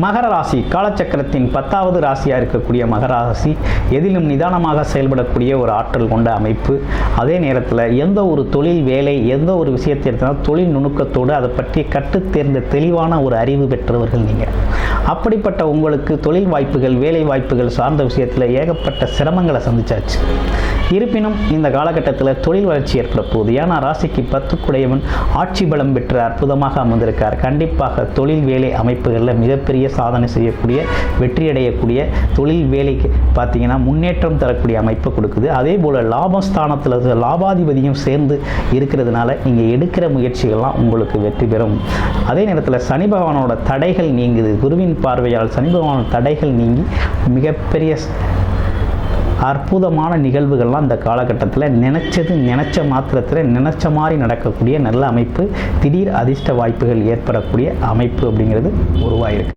மகர ராசி காலச்சக்கரத்தின் 10வது ராசியாக இருக்கக்கூடிய மகர ராசி எதிலும் நிதானமாக செயல்படக்கூடிய ஒரு ஆற்றல் கொண்ட அமைப்பு. அதே நேரத்தில் எந்த ஒரு தொழில் வேலை எந்த ஒரு விஷயத்தை எடுத்தாலும் தொழில் நுணுக்கத்தோடு அதை பற்றி கற்றுத்தேர்ந்த தெளிவான ஒரு அறிவு பெற்றவர்கள் நீங்கள். அப்படிப்பட்ட உங்களுக்கு தொழில் வாய்ப்புகள் வேலை வாய்ப்புகள் சார்ந்த விஷயத்தில் ஏகப்பட்ட சிரமங்களை சந்திச்சாச்சு. இருப்பினும் இந்த காலகட்டத்தில் தொழில் வளர்ச்சி ஏற்பட போகுது. ஏன்னா ராசிக்கு 10 ஆட்சி பலம் பெற்று அற்புதமாக அமர்ந்திருக்கார். கண்டிப்பாக தொழில் வேலை அமைப்புகளில் மிகப்பெரிய சாதனை செய்யக்கூடிய வெற்றியடையக்கூடிய தொழில் வேலைக்கு பார்த்தீங்கன்னா முன்னேற்றம் தரக்கூடிய அமைப்பை கொடுக்குது. அதே போல் லாபஸ்தானத்தில் லாபாதிபதியும் சேர்ந்து இருக்கிறதுனால நீங்கள் எடுக்கிற முயற்சிகள்லாம் உங்களுக்கு வெற்றி பெறும். அதே நேரத்தில் சனி பகவானோட தடைகள் நீங்குது. குருவின் பார்வையால் சனி பகவானோட தடைகள் நீங்கி மிகப்பெரிய அற்புதமான நிகழ்வுகள்லாம் இந்த காலகட்டத்தில் நினச்ச மாத்திரத்தில் நினச்ச மாதிரி நடக்கக்கூடிய நல்ல அமைப்பு, திடீர் அதிர்ஷ்ட வாய்ப்புகள் ஏற்படக்கூடிய அமைப்பு அப்படிங்கிறது உருவாயிருக்கு.